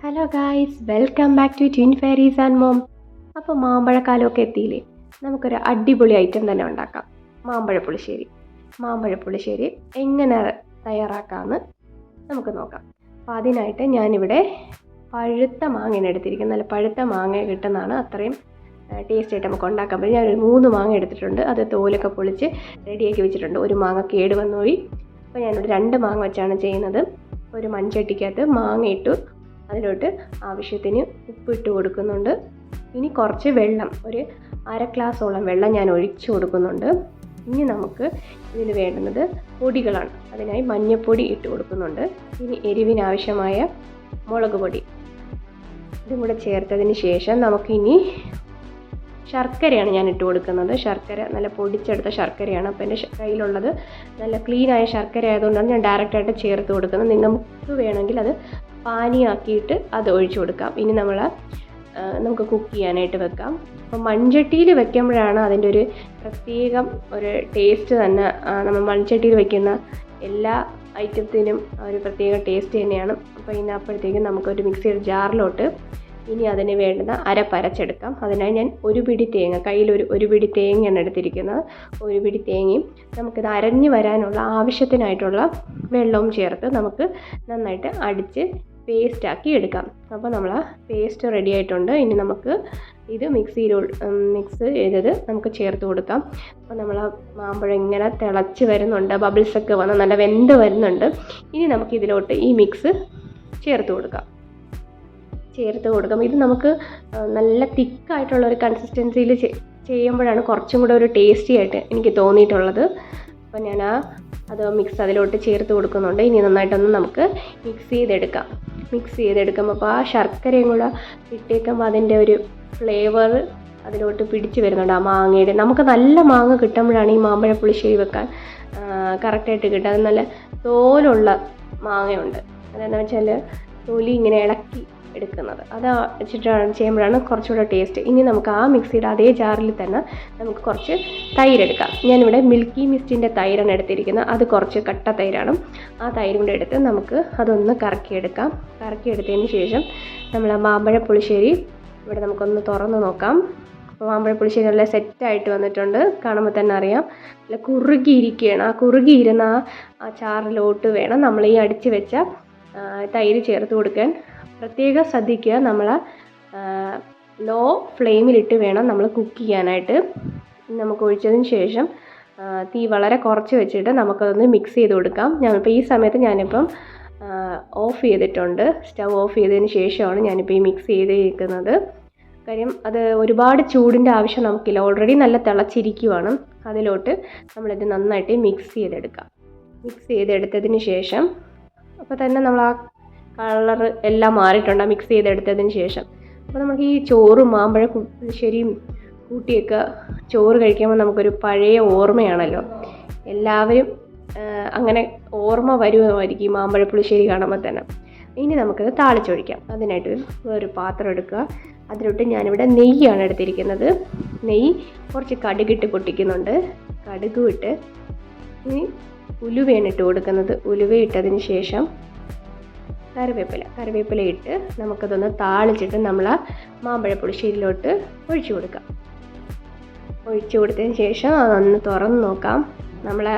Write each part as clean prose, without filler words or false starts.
Hello guys, welcome back to twin fairies and mom. അപ്പോൾ മാമ്പഴക്കാലമൊക്കെ എത്തിയില്ലേ, നമുക്കൊരു അടിപൊളി ഐറ്റം തന്നെ ഉണ്ടാക്കാം. മാമ്പഴ പുളിശ്ശേരി എങ്ങനെ തയ്യാറാക്കാമെന്ന് നമുക്ക് നോക്കാം. അപ്പോൾ അതിനായിട്ട് ഞാനിവിടെ പഴുത്ത മാങ്ങയാണ് എടുത്തിരിക്കുന്നത്. നല്ല പഴുത്ത മാങ്ങ കിട്ടുന്നതാണ് അത്രയും ടേസ്റ്റ് ആയിട്ട് നമുക്ക് ഉണ്ടാക്കാൻ പറ്റും. ഞാനൊരു 3 മാങ്ങ എടുത്തിട്ടുണ്ട്. അത് തോലൊക്കെ പൊളിച്ച് റെഡിയാക്കി വെച്ചിട്ടുണ്ട്. ഒരു മാങ്ങ കേട് വന്നുപോയി. അപ്പോൾ ഞാനിവിടെ 2 മാങ്ങ വെച്ചാണ് ചെയ്യുന്നത്. ഒരു മൺചട്ടിക്കകത്ത് മാങ്ങ ഇട്ടു, അതിലോട്ട് ആവശ്യത്തിന് ഉപ്പിട്ട് കൊടുക്കുന്നുണ്ട്. ഇനി കുറച്ച് വെള്ളം, ഒരു 1/2 ഗ്ലാസോളം വെള്ളം ഞാൻ ഒഴിച്ചു കൊടുക്കുന്നുണ്ട്. ഇനി നമുക്ക് ഇതിന് വേണ്ടുന്നത് പൊടികളാണ്. അതിനായി മഞ്ഞൾപ്പൊടി ഇട്ട് കൊടുക്കുന്നുണ്ട്. ഇനി എരിവിനാവശ്യമായ മുളക് പൊടി ഇതും കൂടെ ചേർത്തതിന് ശേഷം നമുക്കിനി ശർക്കരയാണ് ഞാൻ ഇട്ട് കൊടുക്കുന്നത്. ശർക്കര നല്ല പൊടിച്ചെടുത്ത ശർക്കരയാണ്. അപ്പോൾ എൻ്റെ കയ്യിലുള്ളത് നല്ല ക്ലീനായ ശർക്കര ആയതുകൊണ്ടാണ് ഞാൻ ഡയറക്റ്റായിട്ട് ചേർത്ത് കൊടുക്കുന്നത്. നിങ്ങൾക്ക് വേണമെങ്കിൽ അത് പാനിയാക്കിയിട്ട് അത് ഒഴിച്ചു കൊടുക്കാം. ഇനി നമുക്ക് കുക്ക് ചെയ്യാനായിട്ട് വെക്കാം. അപ്പോൾ മൺചട്ടിയിൽ വെക്കുമ്പോഴാണ് അതിൻ്റെ ഒരു പ്രത്യേകം ഒരു ടേസ്റ്റ് തന്നെ. നമ്മൾ മൺചട്ടിയിൽ വെക്കുന്ന എല്ലാ ഐറ്റത്തിനും ഒരു പ്രത്യേക ടേസ്റ്റ് തന്നെയാണ്. അപ്പോൾ ഇതിനപ്പോഴത്തേക്കും നമുക്കൊരു മിക്സിയുടെ ജാറിലോട്ട് ഇനി അതിന് വേണ്ടുന്ന അരച്ചെടുക്കാം. അതിനായി ഞാൻ ഒരു പിടി തേങ്ങ, ഒരു പിടി തേങ്ങയാണ് എടുത്തിരിക്കുന്നത്. ഒരു പിടി തേങ്ങയും നമുക്കിത് അരഞ്ഞ് വരാനുള്ള ആവശ്യത്തിനായിട്ടുള്ള വെള്ളവും ചേർത്ത് നമുക്ക് നന്നായിട്ട് അടിച്ച് പേസ്റ്റാക്കി എടുക്കാം. അപ്പോൾ നമ്മൾ ആ പേസ്റ്റ് റെഡി ആയിട്ടുണ്ട്. ഇനി നമുക്ക് ഇത് മിക്സ് ചെയ്തത് നമുക്ക് ചേർത്ത് കൊടുക്കാം. അപ്പോൾ നമ്മൾ ആ മാമ്പഴം ഇങ്ങനെ തിളച്ച് വരുന്നുണ്ട്, ബബിൾസൊക്കെ വന്ന് നല്ല വെന്ത് വരുന്നുണ്ട്. ഇനി നമുക്കിതിലോട്ട് ഈ മിക്സ് ചേർത്ത് കൊടുക്കാം. ഇത് നമുക്ക് നല്ല തിക്കായിട്ടുള്ളൊരു കൺസിസ്റ്റൻസിയിൽ ചെയ്യുമ്പോഴാണ് കുറച്ചും കൂടെ ഒരു ടേസ്റ്റി ആയിട്ട് എനിക്ക് തോന്നിയിട്ടുള്ളത്. അപ്പോൾ ഞാൻ അത് മിക്സ് അതിലോട്ട് ചേർത്ത് കൊടുക്കുന്നുണ്ട്. ഇനി നന്നായിട്ടൊന്ന് നമുക്ക് മിക്സ് ചെയ്തെടുക്കാം. അപ്പോൾ ആ ശർക്കരയും കൂടെ ഇട്ടേക്കുമ്പോൾ അതിൻ്റെ ഒരു ഫ്ലേവർ അതിലോട്ട് പിടിച്ച് വരുന്നുണ്ട്. ആ മാങ്ങയുടെ നമുക്ക് നല്ല മാങ്ങ കിട്ടുമ്പോഴാണ് ഈ മാമ്പഴ പുളിശ്ശേരി വെക്കാൻ കറക്റ്റായിട്ട് കിട്ടുക. അത് നല്ല തോലുള്ള മാങ്ങയുണ്ട്. അതെന്താണെന്ന് വെച്ചാൽ തൊലി ഇങ്ങനെ ഇളക്കി എടുക്കുന്നത്, അത് വെച്ചിട്ടാണ് ചെയ്യുമ്പോഴാണ് കുറച്ചുകൂടെ ടേസ്റ്റ്. ഇനി നമുക്ക് ആ മിക്സിയുടെ അതേ ജാറിൽ തന്നെ നമുക്ക് കുറച്ച് തൈരെടുക്കാം. ഞാനിവിടെ മിൽക്കി മിസ്റ്റിൻ്റെ തൈരാണ് എടുത്തിരിക്കുന്നത്. അത് കുറച്ച് കട്ട തൈരാണ്. ആ തൈരും കൂടെ എടുത്ത് നമുക്ക് അതൊന്ന് കറക്കിയെടുത്തതിന് ശേഷം നമ്മൾ ആ മാമ്പഴ പുളിശ്ശേരി ഇവിടെ നമുക്കൊന്ന് തുറന്ന് നോക്കാം. അപ്പോൾ മാമ്പഴ പുളിശ്ശേരി നല്ല സെറ്റായിട്ട് വന്നിട്ടുണ്ട്. കാണുമ്പോൾ തന്നെ അറിയാം, നല്ല കുറുകിയിരിക്കുകയാണ്. ആ കുറുകിയിരുന്ന ആ ചാറിലോട്ട് വേണം നമ്മൾ ഈ അടിച്ച് വെച്ച തൈര് ചേർത്ത് കൊടുക്കാൻ. പ്രത്യേകം ശ്രദ്ധിക്കുക, നമ്മൾ ലോ ഫ്ലെയിമിലിട്ട് വേണം നമ്മൾ കുക്ക് ചെയ്യാനായിട്ട്. നമുക്ക് ഒഴിച്ചതിന് ശേഷം തീ വളരെ കുറച്ച് വെച്ചിട്ട് നമുക്കതൊന്ന് മിക്സ് ചെയ്ത് കൊടുക്കാം. ഞാനിപ്പോൾ ഈ സമയത്ത് ഓഫ് ചെയ്തിട്ടുണ്ട്. സ്റ്റവ് ഓഫ് ചെയ്തതിന് ശേഷമാണ് ഞാനിപ്പോൾ ഈ മിക്സ് ചെയ്തിരിക്കുന്നത്. കാര്യം അത് ഒരുപാട് ചൂടിൻ്റെ ആവശ്യം നമുക്കില്ല. ഓൾറെഡി നല്ല തിളച്ചിരിക്കുവാണ്. അതിലോട്ട് നമ്മളിത് നന്നായിട്ട് മിക്സ് ചെയ്തെടുത്തതിന് ശേഷം അപ്പോൾ തന്നെ നമ്മൾ ആ കളർ എല്ലാം മാറിയിട്ടുണ്ട് മിക്സ് ചെയ്തെടുത്തതിന് ശേഷം. അപ്പോൾ നമുക്ക് ഈ ചോറും മാമ്പഴ പുളിശ്ശേരിയും കൂട്ടിയൊക്കെ ചോറ് കഴിക്കുമ്പോൾ നമുക്കൊരു പഴയ ഓർമ്മയാണല്ലോ. എല്ലാവരും അങ്ങനെ ഓർമ്മ വരുമായിരിക്കും ഈ മാമ്പഴ പുളിശ്ശേരി കാണുമ്പോൾ തന്നെ. ഇനി നമുക്കത് താളിച്ചൊഴിക്കാം. അതിനായിട്ട് ഒരു പാത്രം എടുക്കുക. അതിലോട്ട് ഞാനിവിടെ നെയ്യാണ് എടുത്തിരിക്കുന്നത്. നെയ്യ് കുറച്ച് കടുകിട്ട് പൊട്ടിക്കുന്നുണ്ട്. കടുക് ഇട്ട് ഇനി ഉലുവയാണ് ഇട്ട് കൊടുക്കുന്നത്. ഉലുവ ഇട്ടതിന് ശേഷം കറിവേപ്പില ഇട്ട് നമുക്കതൊന്ന് താളിച്ചിട്ട് നമ്മൾ ആ മാമ്പഴ പുളിശ്ശേരിയിലോട്ട് ഒഴിച്ചു കൊടുത്തതിന് ശേഷം അതൊന്ന് തുറന്ന് നോക്കാം. നമ്മളെ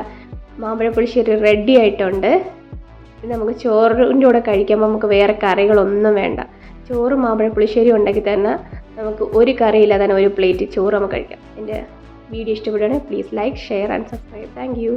മാമ്പഴ പുളിശ്ശേരി റെഡി ആയിട്ടുണ്ട്. ഇത് നമുക്ക് ചോറിൻ്റെ കൂടെ കഴിക്കുമ്പോൾ നമുക്ക് വേറെ കറികളൊന്നും വേണ്ട. ചോറ് മാമ്പഴ പുളിശ്ശേരി ഉണ്ടെങ്കിൽ തന്നെ നമുക്ക് ഒരു കറിയില്ലാതെ തന്നെ ഒരു പ്ലേറ്റ് ചോറ് നമുക്ക് കഴിക്കാം. എൻ്റെ വീഡിയോ ഇഷ്ടപ്പെടുകയാണെങ്കിൽ please like, share and subscribe. Thank you.